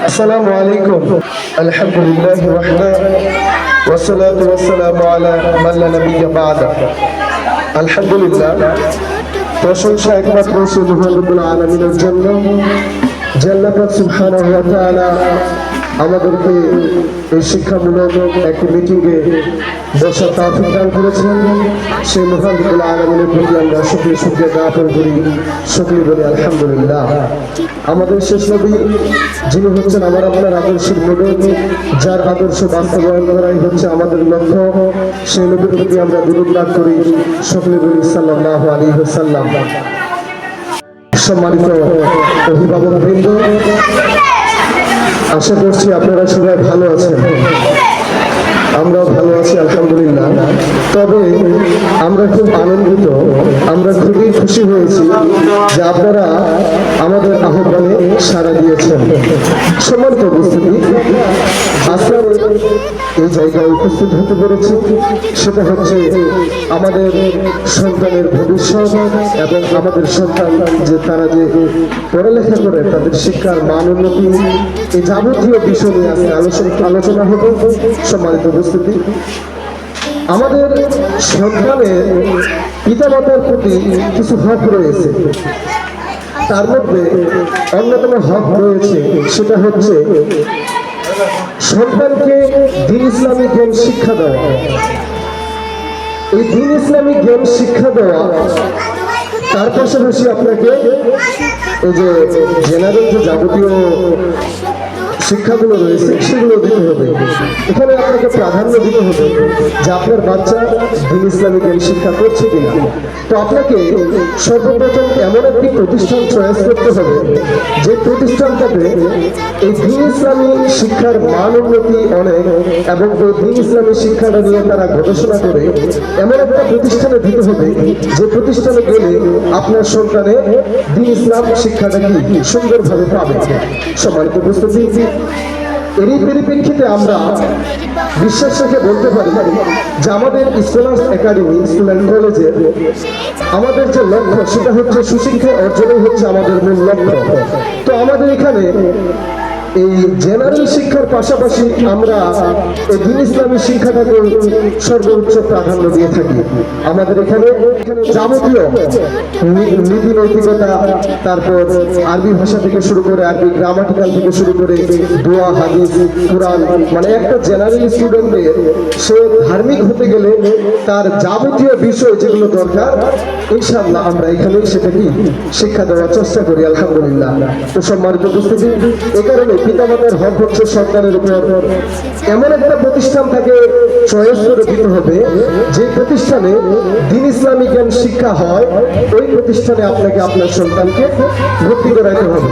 আসসালামু আলাইকুম। আলহামদুলিল্লাহ ওয়াহদা ওয়াসসালাতু ওয়াসসালামু আলা মান লা নাবিয়্যা বা'দা। আলহামদুলিল্লাহ, প্রশংসা একমাত্র সেই মহান রব্বুল আলামিনের জন্য, যে আল্লাহ পাক সুবহানাহু ওয়া তাআলা আমাদেরকে এই শিক্ষামূলক একটি মিটিংয়ে বসার তৌফিক দান করেছেন। সেই মহান রব্বুল আলামিনের প্রতি আমরা শুকরিয়া জ্ঞাপন করি, শুকরিয়া বলি আলহামদুলিল্লাহ। আমাদের শেষ নবী যিনি হচ্ছেন আমার আপনার আদর্শের মডেল, যার আদর্শ বাস্তবায়ন করাই হচ্ছে আমাদের লক্ষ্য, সেই নবীর প্রতি আমরা দুরূদ লাভ করি, শুকরিয়া বলি সাল্লাল্লাহু আলাইহি ওয়াসাল্লাম। সম্মানিত অভিভাবকবৃন্দ, আশা করছি আপনারা সবাই ভালো আছেন। আমরাও ভালো আছি আলহামদুলিল্লাহ। তবে আমরা খুব আনন্দিত, আমরা খুবই খুশি হয়েছি যে আপনারা আমাদের আহ্বানে সাড়া দিয়েছেন। সম্মানিত উপস্থিতি, আজকে এই জায়গায় উপস্থিত হতে পেরেছি, সেটা হচ্ছে আমাদের সন্তানের ভবিষ্যৎ এবং আমাদের সন্তান যে তারা যে পড়ালেখা করে তাদের শিক্ষার মান উন্নতি, এই যাবতীয় বিষয় নিয়ে আজকে আলোচনা হবে। সম্মানিত উপস্থিতি, আমাদের সন্তানের পিতামাতার প্রতি কিছু হক রয়েছে, তার মধ্যে অন্যতম হক রয়েছে, সেটা হচ্ছে সন্তানকে দ্বীন ইসলামিক জ্ঞান শিক্ষা দেওয়া। এই দ্বীন ইসলামিক জ্ঞান শিক্ষা দেওয়া, তার পাশাপাশি আপনাকে এই যে জেনারেল যে যাবতীয় শিক্ষাগুলো রয়েছে সেগুলো দিতে হবে। এখানে আপনাকে প্রাধান্য দিতে হবে যে আপনার বাচ্চা দ্বীন ইসলামিক জ্ঞান শিক্ষা করছে কিনা। তো আপনাকে সর্বপ্রথম এমন একটি প্রতিষ্ঠান চয়েস করতে হবে যে প্রতিষ্ঠানটাতে এই দ্বীন ইসলামী শিক্ষার মান উন্নতি অনেক এবং এই দ্বীন ইসলামী শিক্ষাটা নিয়ে তারা গবেষণা করে এমন একটা প্রতিষ্ঠানে দিতে হবে যে প্রতিষ্ঠানে গেলে আপনার সন্তানে দ্বীন ইসলাম শিক্ষাটা কি সুন্দরভাবে পাবে। সম্মানিত উপস্থিতি, এরই পরিপ্রেক্ষিতে আমরা বিশ্বাস রেখে বলতে পারি যে আমাদের স্কলার্স একাডেমি স্কুল অ্যান্ড কলেজের আমাদের যে লক্ষ্য, সেটা হচ্ছে সুশিক্ষা অর্জনই হচ্ছে আমাদের মূল লক্ষ্য। তো আমাদের এখানে এই জেনারেল শিক্ষার পাশাপাশি আমরা এই দ্বীন ইসলামী শিক্ষাটাকে সর্বোচ্চ প্রাধান্য দিয়ে থাকি। আমাদের এখানে যাবতীয় নীতি নৈতিকতা, তারপর আরবি ভাষা থেকে শুরু করে আরবি গ্রামাটিক্যাল থেকে শুরু করে দোয়া, হাদিস, কোরআন, মানে একটা জেনারেল স্টুডেন্টের সে ধার্মিক হতে গেলে তার যাবতীয় বিষয় যেগুলো দরকার, ইনশাআল্লাহ আমরা এখানে সেটা কি শিক্ষা দেওয়ার চেষ্টা করি আলহামদুলিল্লাহ। তো সম্মানিত উপস্থিতি, এ কারণে পিতামাতার হক হচ্ছে সন্তানের উপর এমন একটা প্রতিষ্ঠান তাকে চয়েস করে দিতে হবে যে প্রতিষ্ঠানে দ্বীন ইসলামিক জ্ঞান শিক্ষা হয়, ওই প্রতিষ্ঠানে আপনাকে আপনার সন্তানকে ভর্তি করাতে হবে।